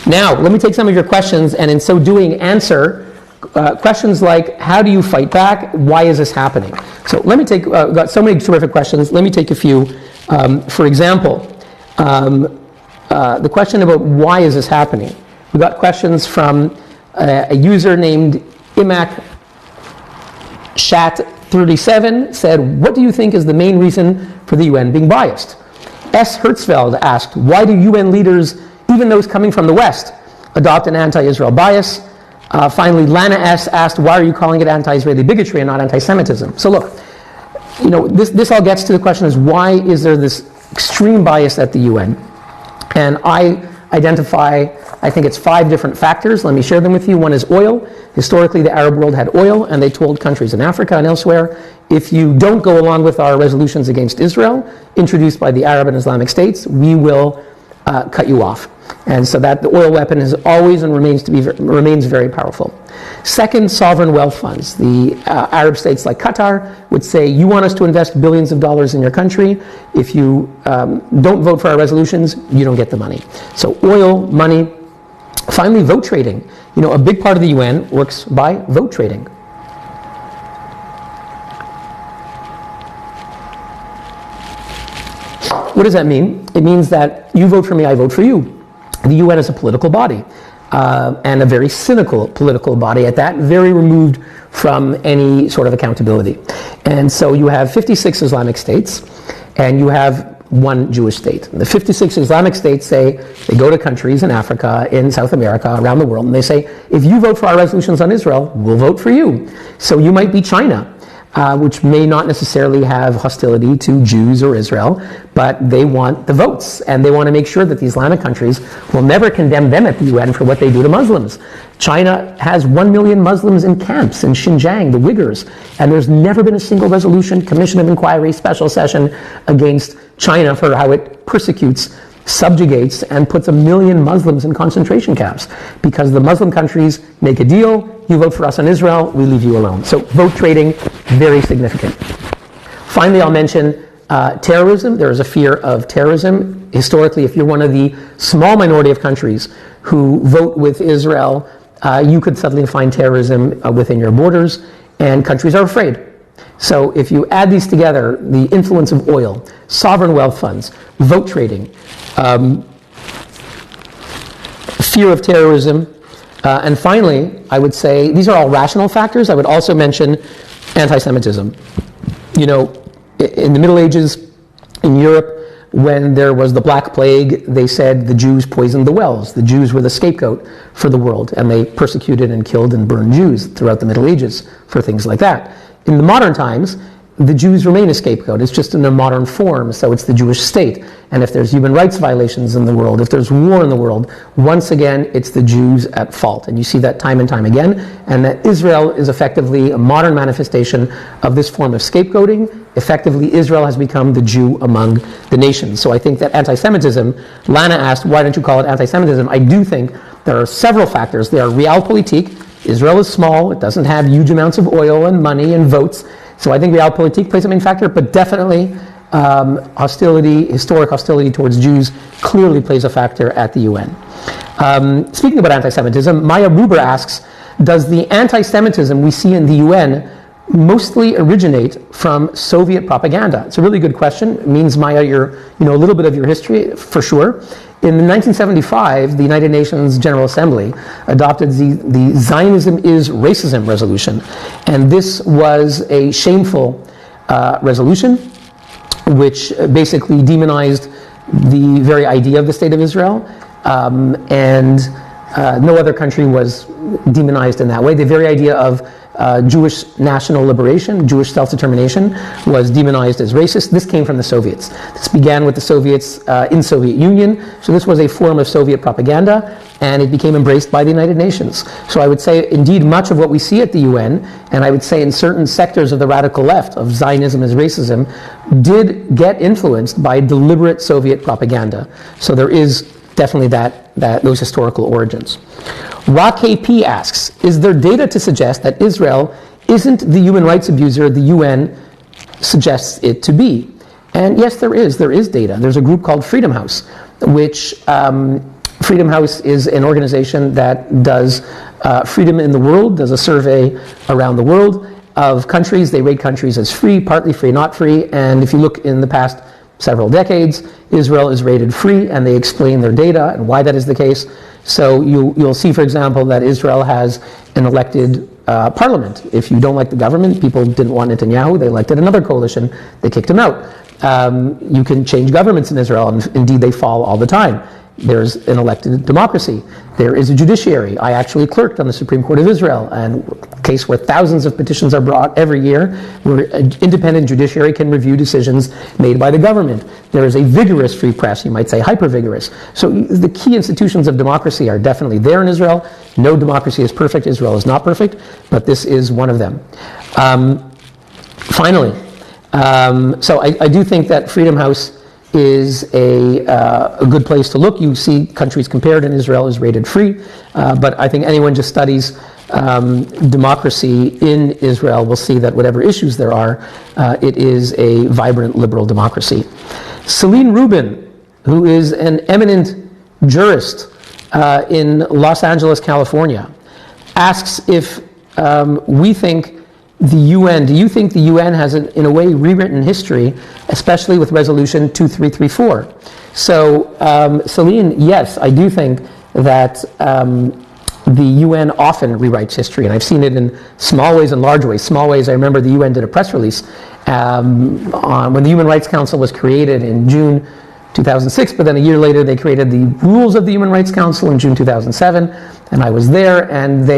Now, let me take some of your questions, and in so doing, answer questions like, how do you fight back? Why is this happening? So let me take, got so many terrific questions. Let me take a few. For example, the question about why is this happening? We got questions from a user named Imac Shat37 said, what do you think is the main reason for the UN being biased? S. Hertzfeld asked, why do UN leaders, even those coming from the West, adopt an anti-Israel bias? Finally, Lana S. asked, why are you calling it anti-Israeli bigotry and not anti-Semitism? So look, this all gets to the question is, why is there this extreme bias at the UN? And I identify, I think it's 5 different factors. Let me share them with you. One is oil. Historically, the Arab world had oil, and they told countries in Africa and elsewhere, if you don't go along with our resolutions against Israel, introduced by the Arab and Islamic states, we will cut you off. And so that the oil weapon is always and remains very powerful. Second, sovereign wealth funds. The Arab states like Qatar would say, you want us to invest billions of dollars in your country. If you don't vote for our resolutions, you don't get the money. So oil, money. Finally, vote trading. A big part of the UN works by vote trading. What does that mean? It means that you vote for me, I vote for you. The UN is a political body, and a very cynical political body at that, very removed from any sort of accountability. And so you have 56 Islamic states, and you have one Jewish state. The 56 Islamic states say, they go to countries in Africa, in South America, around the world, and they say, if you vote for our resolutions on Israel, we'll vote for you. So you might be China, which may not necessarily have hostility to Jews or Israel, but they want the votes, and they want to make sure that the Islamic countries will never condemn them at the UN for what they do to Muslims. China has 1 million Muslims in camps in Xinjiang, the Uyghurs, and there's never been a single resolution, commission of inquiry, special session against China for how it persecutes, subjugates, and puts 1 million Muslims in concentration camps, because the Muslim countries make a deal, you vote for us on Israel, we leave you alone. So vote trading, very significant. Finally, I'll mention terrorism. There is a fear of terrorism. Historically, if you're one of the small minority of countries who vote with Israel, you could suddenly find terrorism within your borders, and countries are afraid. So if you add these together, the influence of oil, sovereign wealth funds, vote trading, fear of terrorism, and finally, I would say, these are all rational factors. I would also mention anti-Semitism. In the Middle Ages, in Europe, when there was the Black Plague, they said the Jews poisoned the wells. The Jews were the scapegoat for the world, and they persecuted and killed and burned Jews throughout the Middle Ages for things like that. In the modern times, the Jews remain a scapegoat. It's just in a modern form, so it's the Jewish state. And if there's human rights violations in the world, if there's war in the world, once again, it's the Jews at fault. And you see that time and time again, and that Israel is effectively a modern manifestation of this form of scapegoating. Effectively, Israel has become the Jew among the nations. So I think that anti-Semitism, Lana asked, why don't you call it anti-Semitism? I do think there are several factors. They are realpolitik. Israel is small. It doesn't have huge amounts of oil and money and votes. So I think realpolitik plays a main factor, but definitely historic hostility towards Jews clearly plays a factor at the UN. Speaking about anti-Semitism, Maya Ruber asks, does the anti-Semitism we see in the UN mostly originate from Soviet propaganda? It's a really good question. It means, Maya, a little bit of your history, for sure. In 1975, the United Nations General Assembly adopted the Zionism is Racism resolution. And this was a shameful resolution, which basically demonized the very idea of the State of Israel. And no other country was demonized in that way. The very idea of Jewish national liberation, Jewish self-determination, was demonized as racist. This came from the Soviets. This began with the Soviets in Soviet Union. So this was a form of Soviet propaganda, and it became embraced by the United Nations. So I would say, indeed, much of what we see at the UN, and I would say in certain sectors of the radical left, of Zionism as racism, did get influenced by deliberate Soviet propaganda. So there is definitely those historical origins. RaKP asks, is there data to suggest that Israel isn't the human rights abuser the UN suggests it to be? And yes, there is data. There's a group called Freedom House, which Freedom Freedom House is an organization that does freedom in the world, does a survey around the world of countries. They rate countries as free, partly free, not free. And if you look in the past several decades, Israel is rated free, and they explain their data and why that is the case. So you'll see, for example, that Israel has an elected parliament. If you don't like the government, people didn't want Netanyahu, they elected another coalition, they kicked him out. You can change governments in Israel, and indeed they fall all the time. There's an elected democracy. There is a judiciary. I actually clerked on the Supreme Court of Israel, and a case where thousands of petitions are brought every year, where an independent judiciary can review decisions made by the government. There is a vigorous free press, you might say hyper-vigorous. So the key institutions of democracy are definitely there in Israel. No democracy is perfect. Israel is not perfect, but this is one of them. Finally, so I do think that Freedom House is a good place to look. You see countries compared, and Israel is rated free. But I think anyone just studies democracy in Israel will see that whatever issues there are, it is a vibrant liberal democracy. Celine Rubin, who is an eminent jurist in Los Angeles, California, asks if we think the UN, do you think the UN has, in a way, rewritten history, especially with Resolution 2334? So, Celine, yes, I do think that the UN often rewrites history, and I've seen it in small ways and large ways. Small ways, I remember the UN did a press release when the Human Rights Council was created in June 2006, but then a year later they created the rules of the Human Rights Council in June 2007, and I was there, and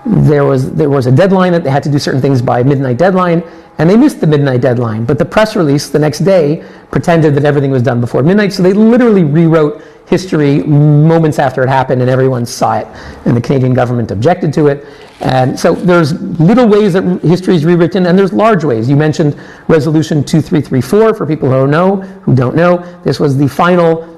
there was a deadline that they had to do certain things by midnight deadline, and they missed the midnight deadline. But the press release the next day pretended that everything was done before midnight, so they literally rewrote history moments after it happened, and everyone saw it, and the Canadian government objected to it. And so there's little ways that history is rewritten, and there's large ways. You mentioned Resolution 2334 for people who don't know. This was the final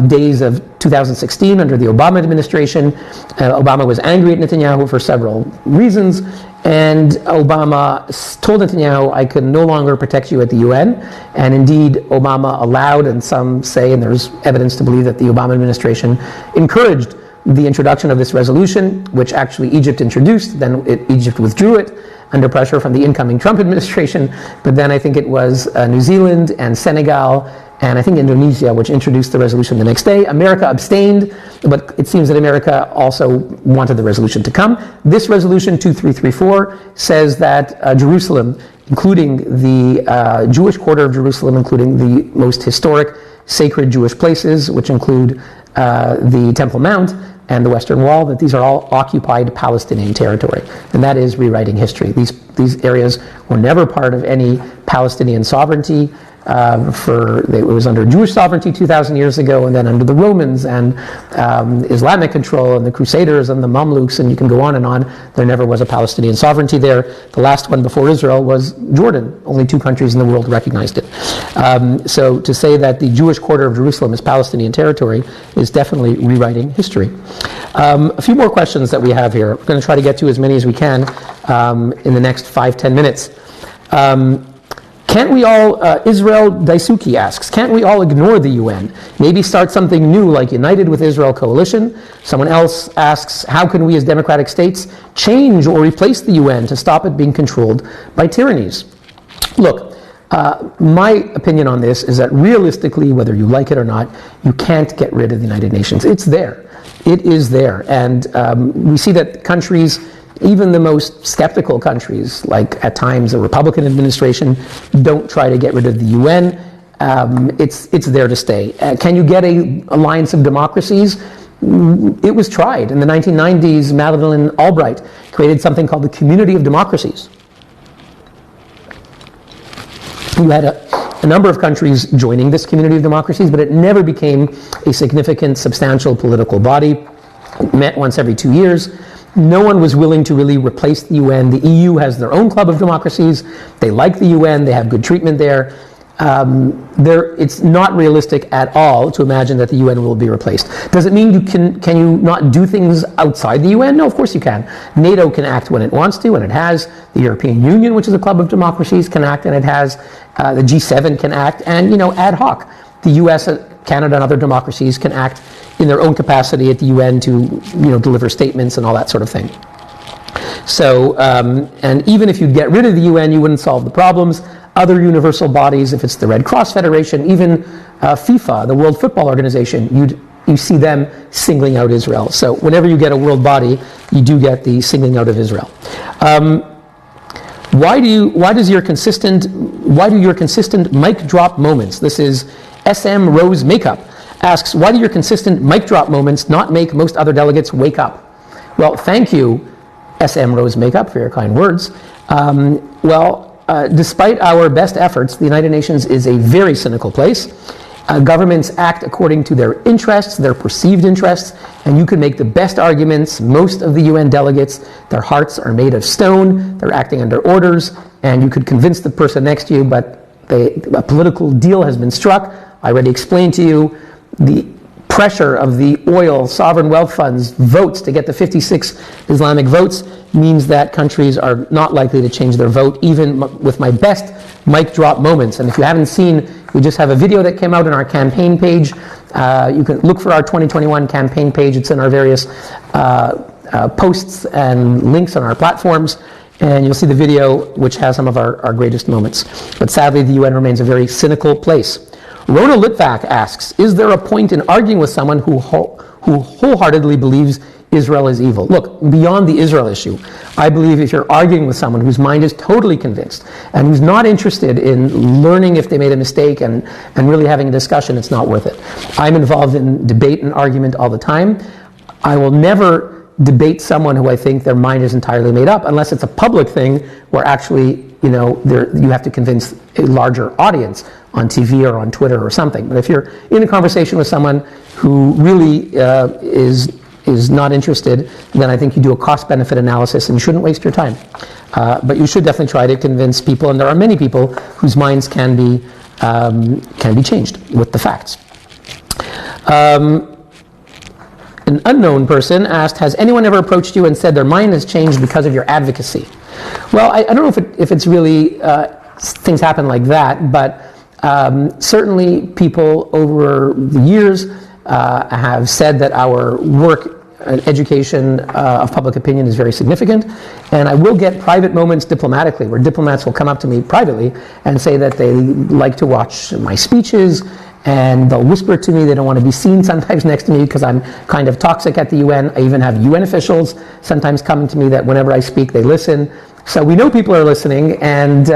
days of 2016 under the Obama administration. Obama was angry at Netanyahu for several reasons, and Obama told Netanyahu, I can no longer protect you at the UN. And indeed, Obama allowed, and some say, and there's evidence to believe that the Obama administration encouraged the introduction of this resolution, which actually Egypt introduced. Then Egypt withdrew it under pressure from the incoming Trump administration. But then I think it was New Zealand and Senegal and I think Indonesia, which introduced the resolution the next day. America abstained, but it seems that America also wanted the resolution to come. This resolution, 2334, says that Jerusalem, including the Jewish quarter of Jerusalem, including the most historic sacred Jewish places, which include the Temple Mount and the Western Wall, that these are all occupied Palestinian territory. And that is rewriting history. These areas were never part of any Palestinian sovereignty. It was under Jewish sovereignty 2,000 years ago, and then under the Romans and Islamic control and the Crusaders and the Mamluks, and you can go on and on. There never was a Palestinian sovereignty there. The last one before Israel was Jordan. Only 2 countries in the world recognized it. So to say that the Jewish quarter of Jerusalem is Palestinian territory is definitely rewriting history. A few more questions that we have here. We're going to try to get to as many as we can in the next 5-10 minutes. Can't we all, Israel Daisuke asks, can't we all ignore the UN? Maybe start something new like United with Israel Coalition? Someone else asks, how can we as democratic states change or replace the UN to stop it being controlled by tyrannies? Look, my opinion on this is that realistically, whether you like it or not, you can't get rid of the United Nations. It's there. It is there. And we see that countries, even the most skeptical countries, like at times the Republican administration, don't try to get rid of the UN. It's there to stay. Can you get an alliance of democracies? It was tried. In the 1990s, Madeleine Albright created something called the Community of Democracies. You had a number of countries joining this Community of Democracies, but it never became a significant, substantial political body. It met once every 2 years. No one was willing to really replace the UN. The EU has their own club of democracies. They like the UN. They have good treatment there. It's not realistic at all to imagine that the UN will be replaced. Does it mean can you not do things outside the UN? No, of course you can. NATO can act when it wants to, and it has. The European Union, which is a club of democracies, can act, and it has. The G7 can act, and ad hoc. The US, Canada, and other democracies can act in their own capacity at the UN to deliver statements and all that sort of thing. So, and even if you get rid of the UN, you wouldn't solve the problems. Other universal bodies, if it's the Red Cross Federation, even FIFA, the World Football Organization, you see them singling out Israel. So whenever you get a world body, you do get the singling out of Israel. Why do your consistent mic drop moments, this is SM Rose Makeup, asks, why do your consistent mic drop moments not make most other delegates wake up? Well, thank you, SM Rose Makeup, for your kind words. Despite our best efforts, the United Nations is a very cynical place. Governments act according to their interests, their perceived interests, and you can make the best arguments. Most of the UN delegates, their hearts are made of stone, they're acting under orders, and you could convince the person next to you, but a political deal has been struck. I already explained to you the pressure of the oil sovereign wealth funds votes to get the 56 Islamic votes means that countries are not likely to change their vote, even with my best mic drop moments. And if you haven't seen, we just have a video that came out on our campaign page. You can look for our 2021 campaign page. It's in our various posts and links on our platforms. And you'll see the video, which has some of our greatest moments. But sadly, the UN remains a very cynical place. Rona Litvak asks, is there a point in arguing with someone who wholeheartedly believes Israel is evil? Look, beyond the Israel issue, I believe if you're arguing with someone whose mind is totally convinced and who's not interested in learning if they made a mistake and really having a discussion, it's not worth it. I'm involved in debate and argument all the time. I will never debate someone who I think their mind is entirely made up unless it's a public thing where actually, you have to convince a larger audience on TV or on Twitter or something. But if you're in a conversation with someone who really is not interested, then I think you do a cost-benefit analysis and you shouldn't waste your time. But you should definitely try to convince people, and there are many people whose minds can be changed with the facts. An unknown person asked, has anyone ever approached you and said their mind has changed because of your advocacy? Well, I don't know if it's really things happen like that, but certainly people over the years have said that our work and education of public opinion is very significant, and I will get private moments diplomatically where diplomats will come up to me privately and say that they like to watch my speeches, and they'll whisper to me. They don't want to be seen sometimes next to me because I'm kind of toxic at the UN. I even have UN officials sometimes coming to me that whenever I speak they listen. So we know people are listening, and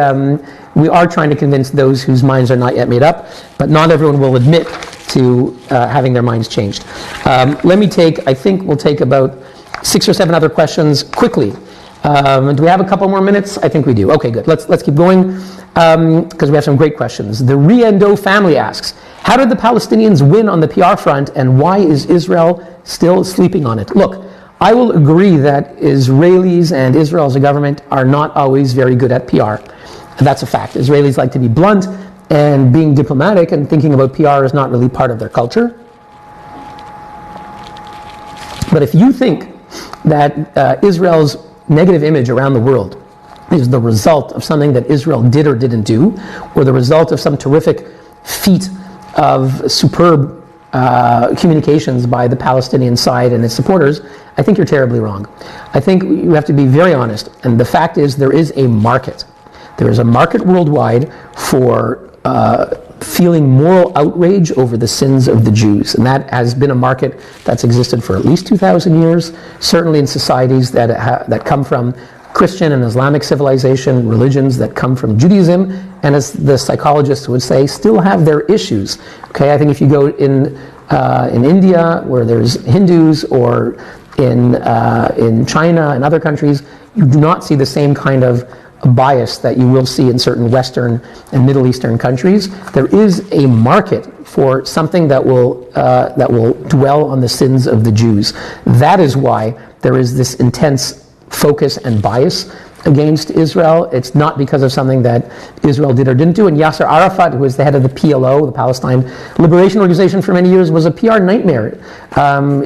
we are trying to convince those whose minds are not yet made up, but not everyone will admit to having their minds changed. I think we'll take about 6 or 7 other questions quickly. Do we have a couple more minutes? I think we do. Okay, good. Let's keep going because we have some great questions. The Riendo family asks, how did the Palestinians win on the PR front, and why is Israel still sleeping on it? Look, I will agree that Israelis and Israel as a government are not always very good at PR. That's a fact. Israelis like to be blunt, and being diplomatic and thinking about PR is not really part of their culture. But if you think that Israel's negative image around the world is the result of something that Israel did or didn't do, or the result of some terrific feat of superb communications by the Palestinian side and its supporters, I think you're terribly wrong. I think you have to be very honest, and the fact is there is a market. There is a market worldwide for feeling moral outrage over the sins of the Jews, and that has been a market that's existed for at least 2,000 years, certainly in societies that come from Christian and Islamic civilization, religions that come from Judaism, and as the psychologists would say, still have their issues. Okay, I think if you go in India, where there's Hindus, or in China and other countries, you do not see the same kind of bias that you will see in certain Western and Middle Eastern countries. There is a market for something that will dwell on the sins of the Jews. That is why there is this intense focus and bias against Israel. It's not because of something that Israel did or didn't do. And Yasser Arafat, who was the head of the PLO, the Palestine Liberation Organization, for many years, was a PR nightmare.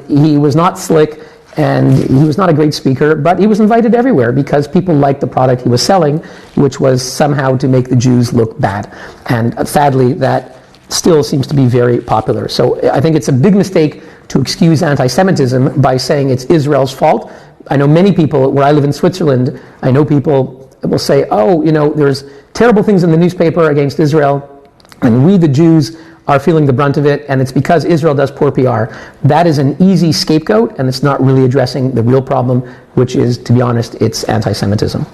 He was not slick, and he was not a great speaker, but he was invited everywhere because people liked the product he was selling, which was somehow to make the Jews look bad. And sadly, that still seems to be very popular. So I think it's a big mistake to excuse anti-Semitism by saying it's Israel's fault. I know many people, where I live in Switzerland, I know people will say, oh, there's terrible things in the newspaper against Israel, and we, the Jews, are feeling the brunt of it, and it's because Israel does poor PR. That is an easy scapegoat, and it's not really addressing the real problem, which is, to be honest, it's anti-Semitism.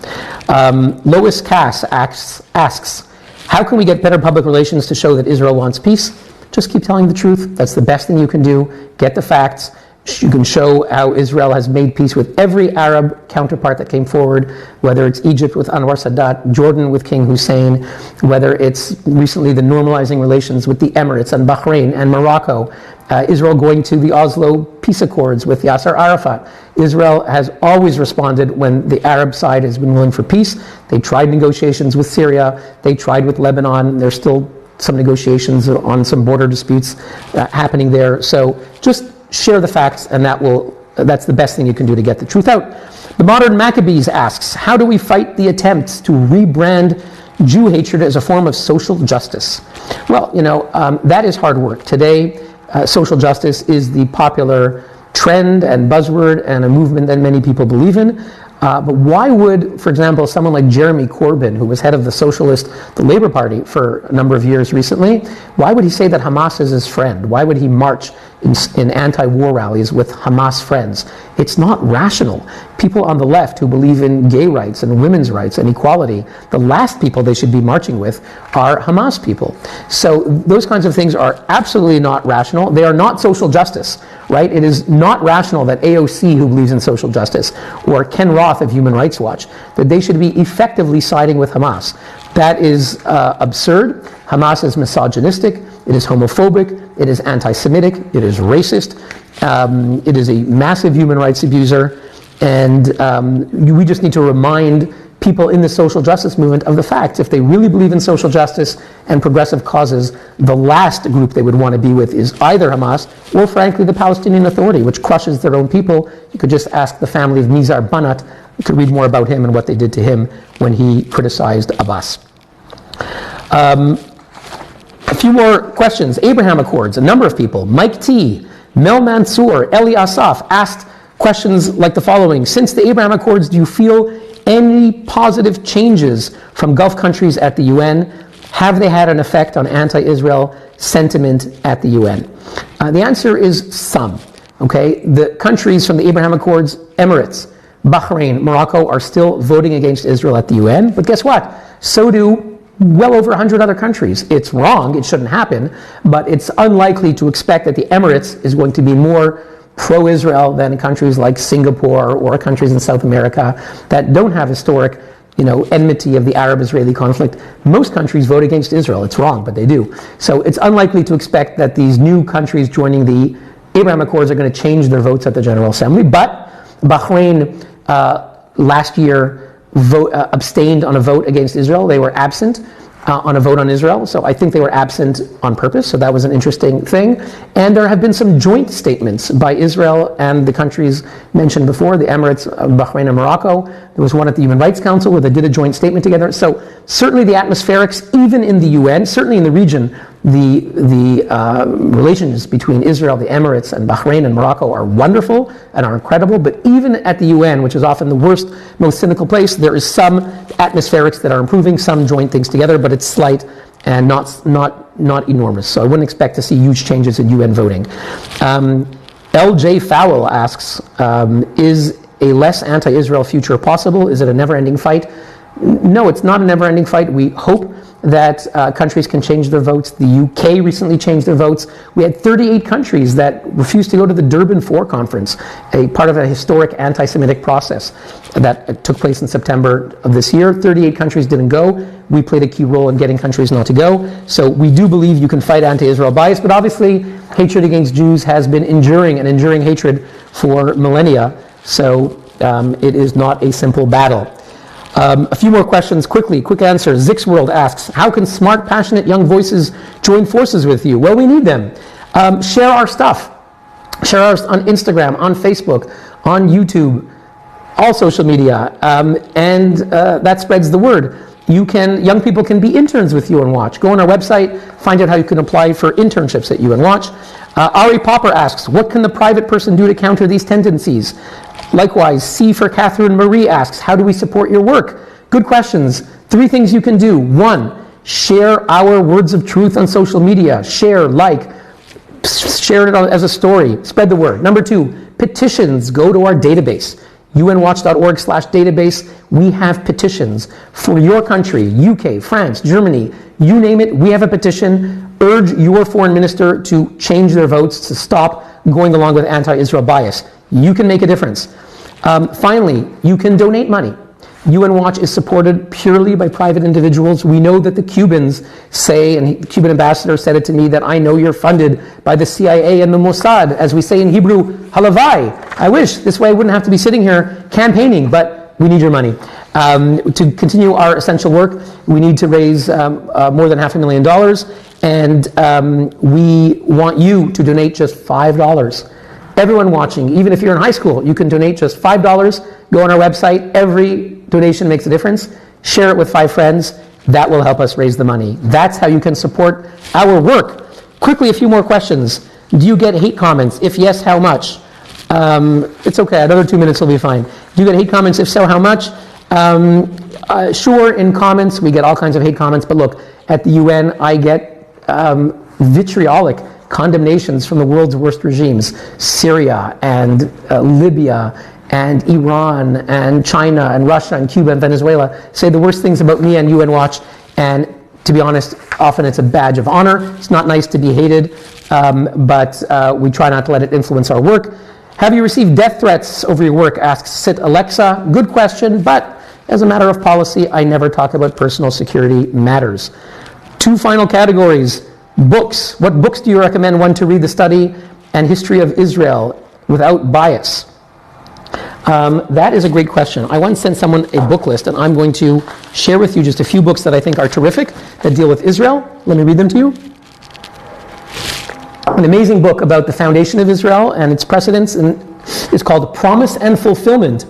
Lois Cass asks, how can we get better public relations to show that Israel wants peace? Just keep telling the truth. That's the best thing you can do. Get the facts. You can show how Israel has made peace with every Arab counterpart that came forward, whether it's Egypt with Anwar Sadat, Jordan with King Hussein, whether it's recently the normalizing relations with the Emirates and Bahrain and Morocco, Israel going to the Oslo peace accords with Yasser Arafat. Israel has always responded when the Arab side has been willing for peace. They tried negotiations with Syria, they tried with Lebanon, there's still some negotiations on some border disputes happening there. So just share the facts, and that's the best thing you can do to get the truth out. The Modern Maccabees asks, how do we fight the attempts to rebrand Jew hatred as a form of social justice? Well, that is hard work. Today, social justice is the popular trend and buzzword and a movement that many people believe in. But why would, for example, someone like Jeremy Corbyn, who was head of the Labour Party for a number of years recently, why would he say that Hamas is his friend? Why would he march in anti-war rallies with Hamas friends? It's not rational. People on the left who believe in gay rights and women's rights and equality, the last people they should be marching with are Hamas people. So those kinds of things are absolutely not rational. They are not social justice, right? It is not rational that AOC, who believes in social justice, or Ken Roth of Human Rights Watch, that they should be effectively siding with Hamas. That is absurd. Hamas is misogynistic, it is homophobic, it is anti-Semitic, it is racist, it is a massive human rights abuser, and we just need to remind people in the social justice movement of the facts. If they really believe in social justice and progressive causes, the last group they would want to be with is either Hamas or, frankly, the Palestinian Authority, which crushes their own people. You could just ask the family of Nizar Banat. You could read more about him and what they did to him when he criticized Abbas. A few more questions. Abraham Accords, a number of people. Mike T., Mel Mansour, Eli Asaf asked questions like the following. Since the Abraham Accords, do you feel any positive changes from Gulf countries at the UN? Have they had an effect on anti-Israel sentiment at the UN? The answer is some. Okay, the countries from the Abraham Accords, Emirates, Bahrain, Morocco, are still voting against Israel at the UN. But guess what? So do well over 100 other countries. It's wrong, it shouldn't happen, but it's unlikely to expect that the Emirates is going to be more pro-Israel than countries like Singapore or countries in South America that don't have historic, enmity of the Arab-Israeli conflict. Most countries vote against Israel. It's wrong, but they do. So it's unlikely to expect that these new countries joining the Abraham Accords are going to change their votes at the General Assembly. But Bahrain last year abstained on a vote against Israel. They were absent on a vote on Israel, so I think they were absent on purpose, so that was an interesting thing. And there have been some joint statements by Israel and the countries mentioned before, the Emirates, Bahrain, and Morocco. There was one at the Human Rights Council where they did a joint statement together. So certainly the atmospherics, even in the UN, certainly in the region, the relations between Israel, the Emirates, and Bahrain and Morocco are wonderful and are incredible, but even at the UN, which is often the worst, most cynical place, there is some atmospherics that are improving, some joint things together, but it's slight and not enormous. So I wouldn't expect to see huge changes in UN voting. L.J. Fowle asks, is a less anti-Israel future possible? Is it a never-ending fight? No, it's not a never-ending fight. We hope that countries can change their votes. The UK recently changed their votes. We had 38 countries that refused to go to the Durban 4 conference, a part of a historic anti-Semitic process that took place in September of this year. 38 countries didn't go. We played a key role in getting countries not to go. So we do believe you can fight anti-Israel bias, but obviously hatred against Jews has been enduring hatred for millennia. So it is not a simple battle. A few more questions quickly, quick answer. Zix World asks, how can smart, passionate young voices join forces with you? Well, we need them. Share our stuff. Share ours on Instagram, on Facebook, on YouTube, all social media, and that spreads the word. Young people can be interns with UN Watch. Go on our website, find out how you can apply for internships at UN Watch. Ari Popper asks, what can the private person do to counter these tendencies? Likewise, C for Catherine Marie asks, how do we support your work? Good questions. 3 things you can do. 1, share our words of truth on social media. Share, like, share it as a story. Spread the word. Number 2, petitions. Go to our database. unwatch.org/database. We have petitions for your country, UK, France, Germany, you name it, we have a petition. Urge your foreign minister to change their votes, to stop going along with anti-Israel bias. You can make a difference. Finally, you can donate money. UN Watch is supported purely by private individuals. We know that the Cubans say, and the Cuban ambassador said it to me, that I know you're funded by the CIA and the Mossad. As we say in Hebrew, halavai. I wish. This way I wouldn't have to be sitting here campaigning, but we need your money. To continue our essential work, we need to raise more than $500,000, and we want you to donate just $5. Everyone watching, even if you're in high school, you can donate just $5. Go on our website. Every donation makes a difference. Share it with 5 friends. That will help us raise the money. That's how you can support our work. Quickly, a few more questions. Do you get hate comments? If yes, how much? It's okay. Another 2 minutes will be fine. Do you get hate comments? If so, how much? Sure, in comments, we get all kinds of hate comments. But look, at the UN, I get vitriolic condemnations from the world's worst regimes. Syria and Libya and Iran and China and Russia and Cuba and Venezuela say the worst things about me and UN Watch, and to be honest, often it's a badge of honor. It's not nice to be hated, but we try not to let it influence our work. Have you received death threats over your work, asks Sit Alexa. Good question, but as a matter of policy, I never talk about personal security matters. 2 final categories. Books. What books do you recommend one to read? The Study and History of Israel without bias. That is a great question. I once sent someone a book list, and I'm going to share with you just a few books that I think are terrific that deal with Israel. Let me read them to you. An amazing book about the foundation of Israel and its precedents, and it's called Promise and Fulfillment,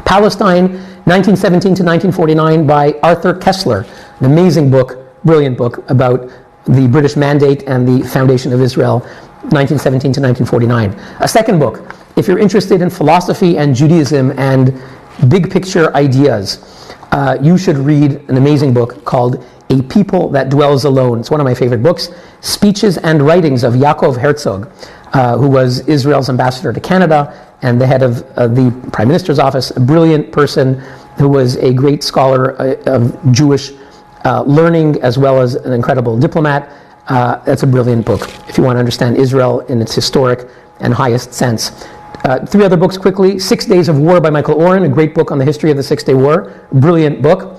Palestine, 1917 to 1949 by Arthur Kessler. An amazing book, brilliant book about the British Mandate and the foundation of Israel, 1917 to 1949. A second book, if you're interested in philosophy and Judaism and big picture ideas, you should read an amazing book called A People That Dwells Alone. It's one of my favorite books. Speeches and Writings of Yaakov Herzog, who was Israel's ambassador to Canada and the head of the Prime Minister's office, a brilliant person who was a great scholar of Jewish learning as well as an incredible diplomat. That's a brilliant book if you want to understand Israel in its historic and highest sense. 3 other books quickly. 6 Days of War by Michael Oren, a great book on the history of the 6-Day War. Brilliant book.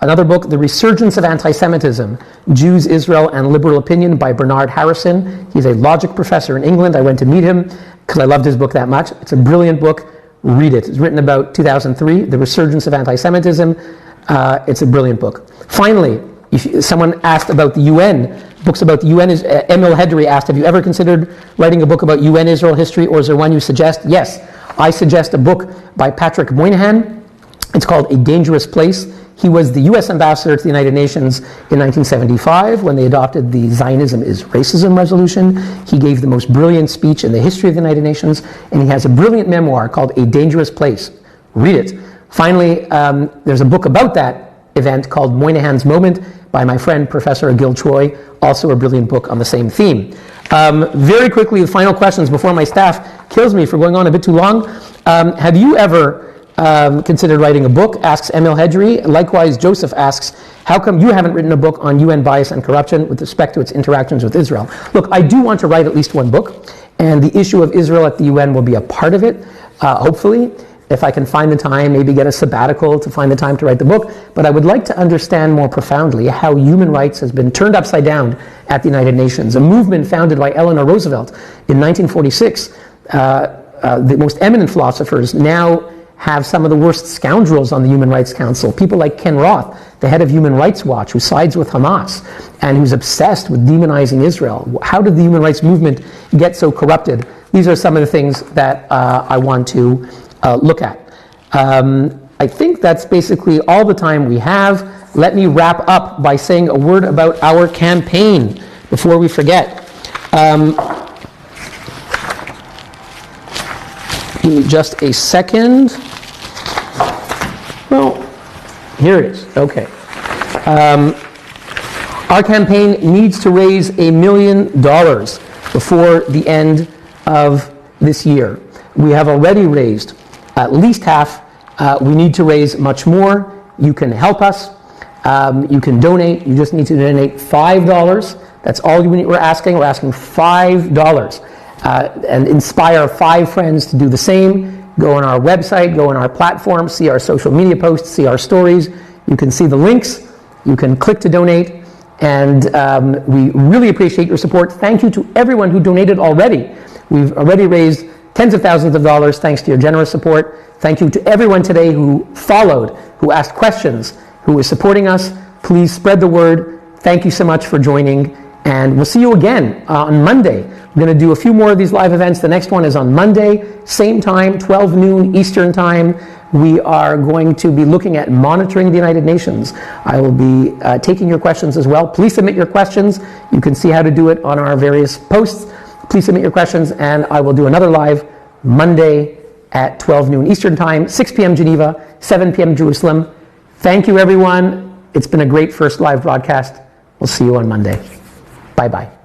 Another book, The Resurgence of Anti-Semitism, Jews, Israel, and Liberal Opinion by Bernard Harrison. He's a logic professor in England. I went to meet him because I loved his book that much. It's a brilliant book. Read it. It's written about 2003, The Resurgence of Anti-Semitism. It's a brilliant book. Finally, someone asked about the UN, books about the UN. Emil Hedry asked, have you ever considered writing a book about UN Israel history, or is there one you suggest? Yes, I suggest a book by Patrick Moynihan. It's called A Dangerous Place. He was the US ambassador to the United Nations in 1975 when they adopted the Zionism is Racism resolution. He gave the most brilliant speech in the history of the United Nations, and he has a brilliant memoir called A Dangerous Place. Read it. Finally, there's a book about that event called Moynihan's Moment by my friend, Professor Gil Troy, also a brilliant book on the same theme. Very quickly, the final questions before my staff kills me for going on a bit too long. Have you ever considered writing a book, asks Emil Hedry. Likewise, Joseph asks, how come you haven't written a book on UN bias and corruption with respect to its interactions with Israel? Look, I do want to write at least one book, and the issue of Israel at the UN will be a part of it, hopefully. If I can find the time, maybe get a sabbatical to find the time to write the book. But I would like to understand more profoundly how human rights has been turned upside down at the United Nations. A movement founded by Eleanor Roosevelt in 1946. The most eminent philosophers now have some of the worst scoundrels on the Human Rights Council. People like Ken Roth, the head of Human Rights Watch, who sides with Hamas and who's obsessed with demonizing Israel. How did the human rights movement get so corrupted? These are some of the things that I want to look at. I think that's basically all the time we have. Let me wrap up by saying a word about our campaign before we forget. Give me just a second. Well, here it is. Okay. Our campaign needs to raise $1 million before the end of this year. We have already raised at least half. We need to raise much more. You can help us. You can donate. You just need to donate $5. That's all we're asking. We're asking $5. And inspire 5 friends to do the same. Go on our website, go on our platform, see our social media posts, see our stories. You can see the links. You can click to donate. And we really appreciate your support. Thank you to everyone who donated already. We've already raised tens of thousands of dollars thanks to your generous support. Thank you to everyone today who followed, who asked questions, who is supporting us. Please spread the word. Thank you so much for joining. And we'll see you again on Monday. We're going to do a few more of these live events. The next one is on Monday, same time, 12 noon Eastern time. We are going to be looking at monitoring the United Nations. I will be taking your questions as well. Please submit your questions. You can see how to do it on our various posts. Please submit your questions, and I will do another live Monday at 12 noon Eastern time, 6 p.m. Geneva, 7 p.m. Jerusalem. Thank you, everyone. It's been a great first live broadcast. We'll see you on Monday. Bye-bye.